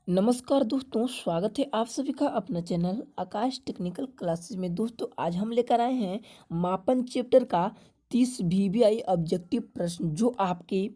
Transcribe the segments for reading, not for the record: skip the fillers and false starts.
नमस्कार दोस्तों, स्वागत है आप सभी का अपना चैनल आकाश टेक्निकल क्लासेस में। दोस्तों आज हम लेकर आए हैं मापन चैप्टर का 30 वीवीआई ऑब्जेक्टिव प्रश्न जो आपके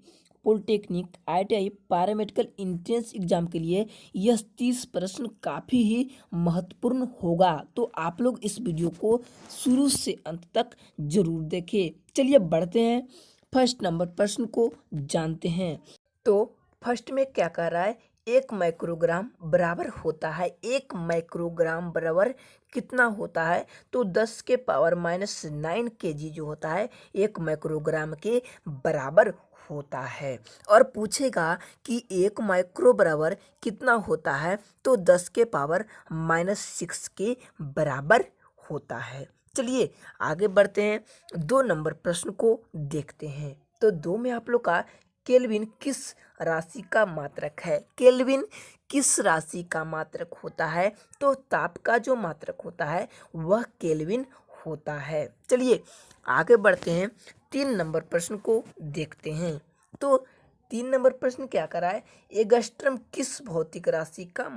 polytechnic ITI paramedical entrance exam के लिए यह 30 प्रश्न काफ़ी ही महत्वपूर्ण होगा। तो आप लोग इस वीडियो को शुरू से अंत तक जरूर देखें। चलिए बढ़ते हैं, फर्स्ट नंबर प्रश्न को जानते हैं। तो फर्स्ट में क्या कर रहा है, 1 माइक्रोग्राम बराबर होता है, 1 माइक्रोग्राम बराबर कितना होता है, तो 10⁻⁹ kg जो होता है 1 माइक्रोग्राम के बराबर होता है। और पूछेगा कि 1 माइक्रो बराबर कितना होता है, तो 10⁻⁻6 के बराबर होता है। चलिए आगे बढ़ते हैं, 2 नंबर प्रश्न को देखते हैं। तो 2 में आप लोग का केल्विन किस राशि का मात्रक है। केल्विन किस राशि का मात्रक होता है, तो ताप का जो मात्रक होता है वह केल्विन होता है। चलिए आगे बढ़ते हैं, 3 नंबर प्रश्न को देखते हैं। तो 3 नंबर प्रश्न क्या करा है, एंगस्ट्रम किस भौतिक राशि का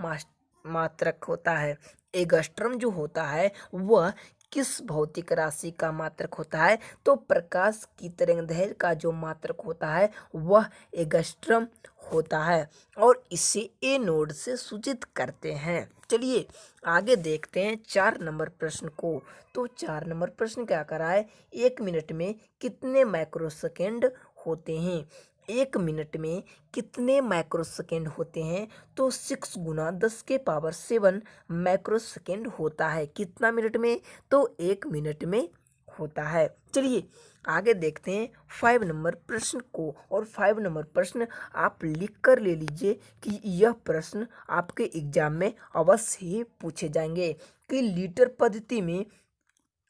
मात्रक होता है। एंगस्ट्रम जो होता है वह किस भौतिक राशि का मात्रक होता है, तो प्रकाश की तरंगदैर्घ्य का जो मात्रक होता है वह एंगस्ट्रम होता है और इसे ए नोड से सूचित करते हैं। चलिए आगे देखते हैं 4 नंबर प्रश्न को। तो 4 नंबर प्रश्न क्या करा है, 1 मिनट में कितने माइक्रोसेकंड होते हैं। 1 मिनट में कितने माइक्रोसेकंड होते हैं, तो 6 गुना 10⁻7 माइक्रोसेकंड होता है। कितना मिनट में, तो 1 मिनट में होता है। चलिए आगे देखते हैं 5 नंबर प्रश्न को। और 5 नंबर प्रश्न आप लिख कर ले लीजिए कि यह प्रश्न आपके एग्जाम में अवश्य ही पूछे जाएंगे कि लीटर पद्धति में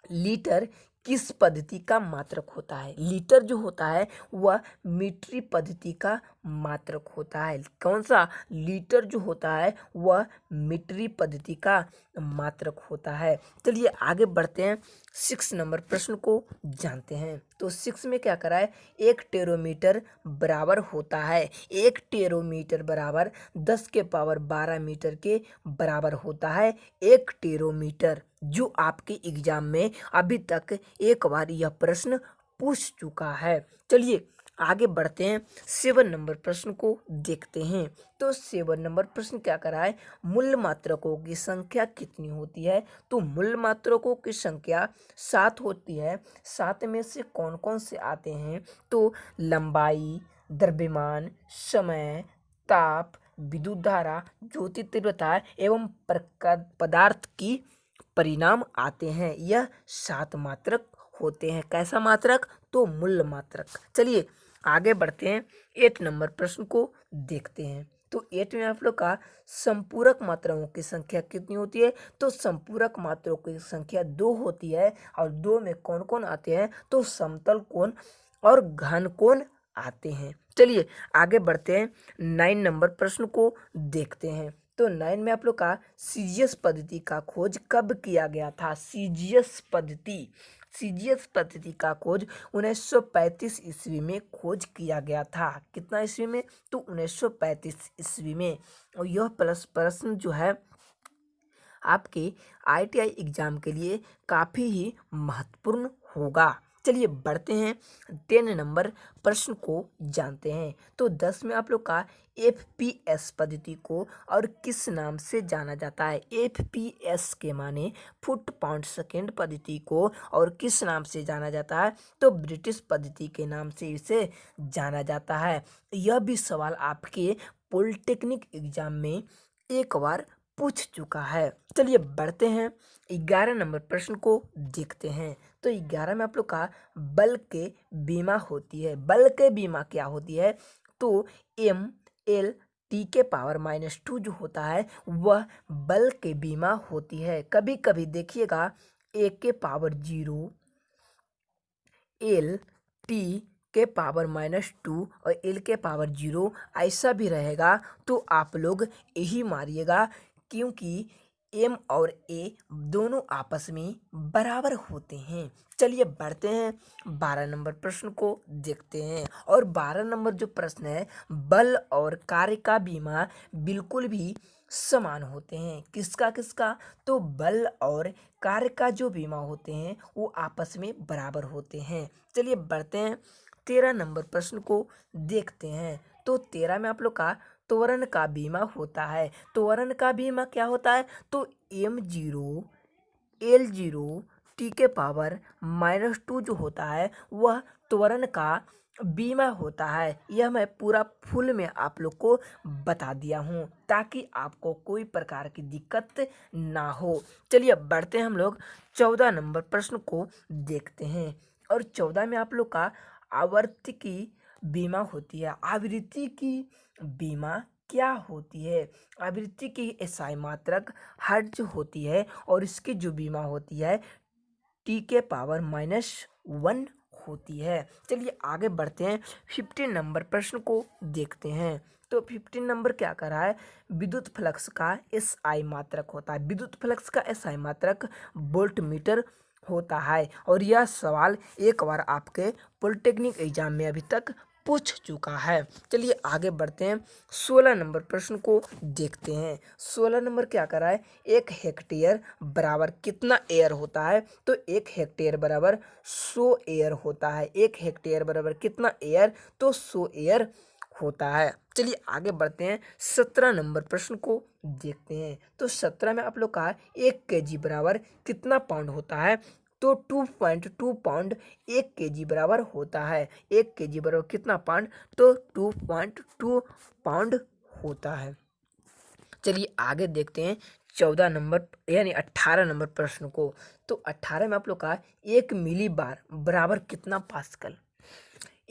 लीटर किस पद्धति का मात्रक होता है। लीटर जो होता है वह मीट्री पद्धति का मात्रक होता है। कौन सा, लीटर जो होता है वह मीट्री पद्धति का मात्रक होता है। चलिए आगे बढ़ते हैं, 6 नंबर प्रश्न को जानते हैं। तो 6 में क्या करा है, 1 टेरोमीटर बराबर होता है। 1 टेरोमीटर बराबर 10⁻12 मीटर के बराबर होता है। 1 टेरोमीटर जो आपके एग्जाम में अभी तक एक बार यह प्रश्न पूछ चुका है। चलिए आगे बढ़ते हैं, 7 नंबर प्रश्न को देखते हैं। तो 7 नंबर प्रश्न क्या करा है, मूल मात्रकों की संख्या कितनी होती है, तो मूल मात्रकों की संख्या 7 होती है। 7 में से कौन कौन से आते हैं, तो लंबाई, द्रव्यमान, समय, ताप, विद्युत धारा, ज्योति तीव्रता एवं पदार्थ की परिणाम आते हैं। यह 7 मात्रक होते हैं। कैसा मात्रक, तो मूल मात्रक। चलिए आगे बढ़ते हैं, 8 नंबर प्रश्न को देखते हैं। तो 8 में आप लोग का संपूरक मात्राओं की संख्या कितनी होती है, तो संपूरक मात्राओं की संख्या 2 होती है। और 2 में कौन कौन आते हैं, तो समतल कोण और घन कोण आते हैं। चलिए आगे बढ़ते हैं, 9 नंबर प्रश्न को देखते हैं। तो 9 में आप लोग का सीजीएस पद्धति का खोज कब किया गया था। सीजीएस पद्धति का खोज 1935 ईस्वी में खोज किया गया था। कितना ईस्वी में, तो 1935 ईस्वी में। और यह प्लस प्रश्न जो है आपके आईटीआई एग्जाम के लिए काफ़ी ही महत्वपूर्ण होगा। चलिए बढ़ते हैं, 10 नंबर प्रश्न को जानते हैं। तो 10 में आप लोग का एफपीएस पद्धति को और किस नाम से जाना जाता है। एफपीएस के माने फुट पाउंड सेकेंड पद्धति को और किस नाम से जाना जाता है, तो ब्रिटिश पद्धति के नाम से इसे जाना जाता है। यह भी सवाल आपके पॉलिटेक्निक एग्जाम में एक बार पूछ चुका है। चलिए बढ़ते हैं, 11 नंबर प्रश्न को देखते हैं। तो 11 में आप लोग का बल के बीमा होती है। बल के बीमा क्या होती है, तो ML T⁻⁻2 जो होता है वह बल के बीमा होती है। कभी कभी देखिएगा A⁻0 L T⁻2 और L⁻0 ऐसा भी रहेगा, तो आप लोग यही मारिएगा क्योंकि एम और ए दोनों आपस में बराबर होते हैं। चलिए बढ़ते हैं 12 नंबर प्रश्न को देखते हैं। और 12 नंबर जो प्रश्न है, बल और कार्य का बीमा बिल्कुल भी समान होते हैं। किसका किसका? तो बल और कार्य का जो बीमा होते हैं वो आपस में बराबर होते हैं। चलिए बढ़ते हैं 13 नंबर प्रश्न को देखते हैं। तो 13 में आप लोग का त्वरण का बीमा होता है। त्वरण का बीमा क्या होता है? तो M0 L0 टी के पावर -2 जो होता है वह त्वरण का बीमा होता है। यह मैं पूरा फुल में आप लोग को बता दिया हूँ ताकि आपको कोई प्रकार की दिक्कत ना हो। चलिए बढ़ते हैं हम लोग 14 नंबर प्रश्न को देखते हैं। और 14 में आप लोग का आवृत्ति की बीमा होती है। आवृत्ति की बीमा क्या होती है? आवृत्ति की एसआई मात्रक हर्ट्ज होती है और इसकी जो बीमा होती है टी के पावर -1 होती है। चलिए आगे बढ़ते हैं 15 नंबर प्रश्न को देखते हैं। तो 15 नंबर क्या कर रहा है? विद्युत फ्लक्स का एसआई मात्रक होता है। विद्युत फ्लक्स का एसआई मात्रक वोल्ट मीटर होता है। और यह सवाल एक बार आपके पॉलिटेक्निक एग्जाम में अभी तक पूछ चुका है। चलिए आगे बढ़ते हैं 16 नंबर प्रश्न को देखते हैं। 16 नंबर क्या कर रहा है? 1 हेक्टेयर बराबर कितना एयर होता है? तो 1 हेक्टेयर बराबर 100 एयर होता है। 1 हेक्टेयर बराबर कितना एयर? तो 100 एयर होता है। चलिए आगे बढ़ते हैं 17 नंबर प्रश्न को देखते हैं। तो 17 में आप लोग का 1 केजी बराबर कितना पाउंड होता है? तो 2.2 पाउंड 1 केजी बराबर होता है। 1 केजी बराबर कितना पाउंड? तो 2.2 पाउंड होता है। चलिए आगे देखते हैं 14 नंबर यानी 18 नंबर प्रश्न को। तो 18 में आप लोग का 1 मिली बार बराबर कितना पास्कल?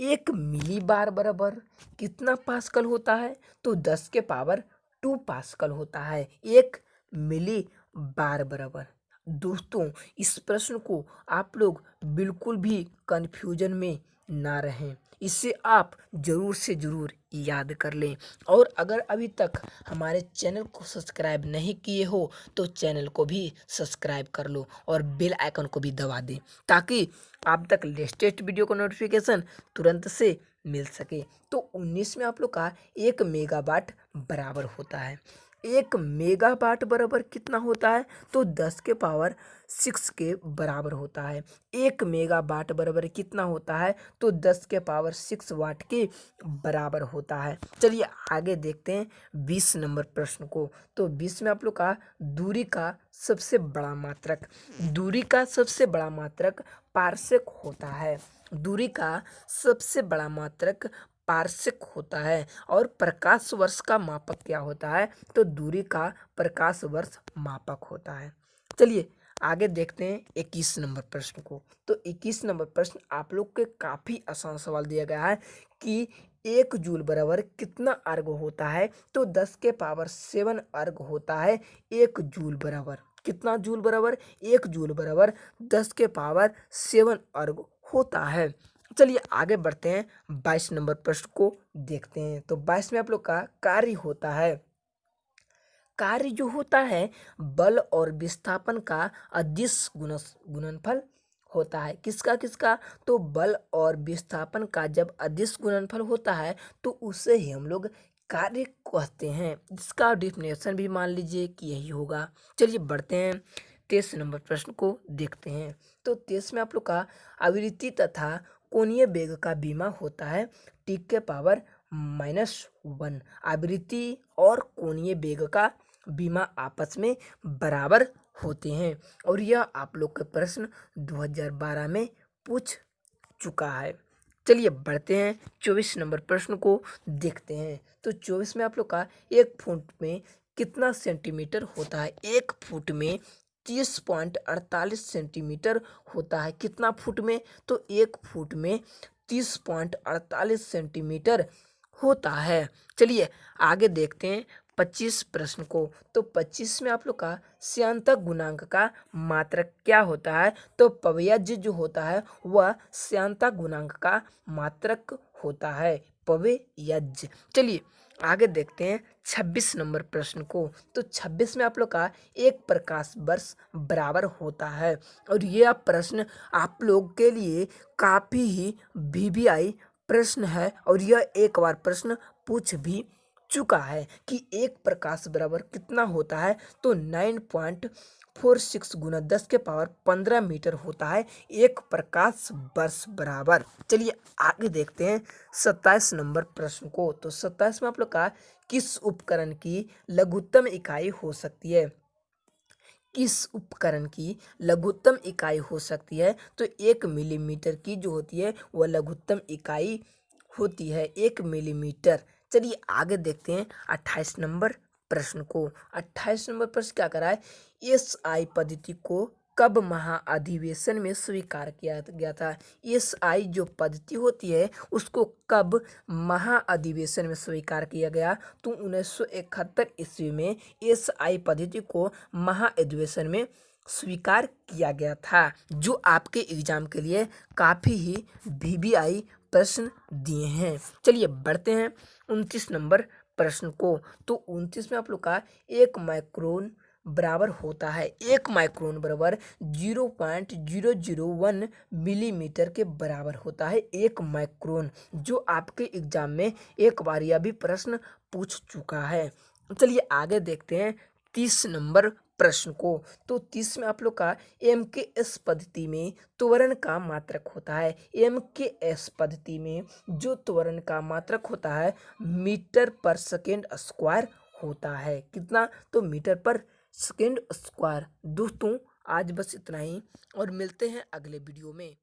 1 मिली बार बराबर कितना पास्कल होता है? तो 10 के पावर 2 पास्कल होता है 1 मिली बार बराबर। दोस्तों इस प्रश्न को आप लोग बिल्कुल भी कंफ्यूजन में ना रहें, इसे आप जरूर से जरूर याद कर लें। और अगर अभी तक हमारे चैनल को सब्सक्राइब नहीं किए हो तो चैनल को भी सब्सक्राइब कर लो और बेल आइकन को भी दबा दें ताकि आप तक लेटेस्ट वीडियो का नोटिफिकेशन तुरंत से मिल सके। तो 19 में आप लोग का 1 मेगावाट बराबर होता है। 1 मेगावाट बराबर कितना होता है? तो 10 के पावर 6 के बराबर होता है। 1 मेगावाट बराबर कितना होता है? तो 10 के पावर 6 वाट के बराबर होता है। चलिए आगे देखते हैं 20 नंबर प्रश्न को। तो 20 में आप लोग का दूरी का सबसे बड़ा मात्रक, दूरी का सबसे बड़ा मात्रक पारसेक होता है। दूरी का सबसे बड़ा मात्रक पारसेक होता है। और प्रकाश वर्ष का मापक क्या होता है? तो दूरी का प्रकाश वर्ष मापक होता है। चलिए आगे देखते हैं 21 नंबर प्रश्न को। तो 21 नंबर प्रश्न आप लोग के काफ़ी आसान सवाल दिया गया है कि 1 जूल बराबर कितना अर्ग होता है? तो 10 के पावर 7 अर्ग होता है 1 जूल बराबर। कितना जूल बराबर? 1 जूल बराबर 10 के पावर 7 अर्ग होता है। चलिए आगे बढ़ते हैं 22 नंबर प्रश्न को देखते हैं। तो 22 में आप लोग का कार्य होता है। कार्य जो होता है बल और विस्थापन का अदिश गुणनफल होता है। किसका किसका? तो बल और विस्थापन का जब अदिश गुणनफल होता है तो उसे ही हम लोग कार्य कहते हैं। इसका डिफिनेशन भी मान लीजिए कि यही होगा। चलिए बढ़ते हैं 23 नंबर प्रश्न को देखते हैं। तो 23 में आप लोग का आवृत्ति तथा कोणीय वेग का बीमा होता है टी के पावर -1। आवृत्ति और कोणीय वेग का बीमा आपस में बराबर होते हैं और यह आप लोग के प्रश्न 2012 में पूछ चुका है। चलिए बढ़ते हैं 24 नंबर प्रश्न को देखते हैं। तो 24 में आप लोग का 1 फुट में कितना सेंटीमीटर होता है? 1 फुट में 30.48 सेंटीमीटर होता है। कितना फुट में? तो 1 फुट में 30.48 सेंटीमीटर होता है। चलिए आगे देखते हैं 25 प्रश्न को। तो 25 में आप लोग का स्यांतक गुणांक का मात्रक क्या होता है? तो पवयज्य जो होता है वह स्यांतक गुणांक का मात्रक होता है, पवयज्य। चलिए आगे देखते हैं 26 नंबर प्रश्न को। तो 26 में आप लोग का एक प्रकाश वर्ष बराबर होता है। और यह प्रश्न आप लोग के लिए काफ़ी ही वीवीआई प्रश्न है और यह एक बार प्रश्न पूछ भी चुका है कि एक प्रकाश बराबर कितना होता है। तो 9.46 गुना 10 के पावर 15 मीटर होता है एक प्रकाश वर्ष बराबर। चलिए आगे देखते हैं 27 नंबर प्रश्न को। तो 27 में आप लोग का किस उपकरण की लघुत्तम इकाई हो सकती है। किस उपकरण की लघुत्तम इकाई हो सकती है। तो 1 मिलीमीटर की जो होती है वह लघुत्तम इकाई होती है 1 मिलीमीटर। चलिए आगे देखते हैं 28 नंबर प्रश्न को। 28 नंबर प्रश्न क्या करा है, एसआई पद्धति को कब महाअधिवेशन में स्वीकार किया गया था। एसआई जो पद्धति होती है उसको कब महाअधिवेशन में स्वीकार किया गया। तो 1971 ईस्वी में एसआई पद्धति को महाअधिवेशन में स्वीकार किया गया था, जो आपके एग्जाम के लिए काफ़ी ही वीवीआई प्रश्न दिए हैं। चलिए बढ़ते हैं 29 नंबर प्रश्न को। तो 29 में आप लोग का 1 माइक्रोन बराबर होता है। 1 माइक्रोन बराबर 0.001 मिलीमीटर के बराबर होता है 1 माइक्रोन, जो आपके एग्जाम में एक बार यह भी प्रश्न पूछ चुका है। चलिए आगे देखते हैं 30 नंबर प्रश्न को। तो 30 में आप लोग का एम के एस पद्धति में त्वरण का मात्रक होता है। एम के एस पद्धति में जो त्वरण का मात्रक होता है मीटर पर सेकेंड स्क्वायर होता है। कितना, तो मीटर पर सेकेंड स्क्वायर। दोस्तों आज बस इतना ही और मिलते हैं अगले वीडियो में।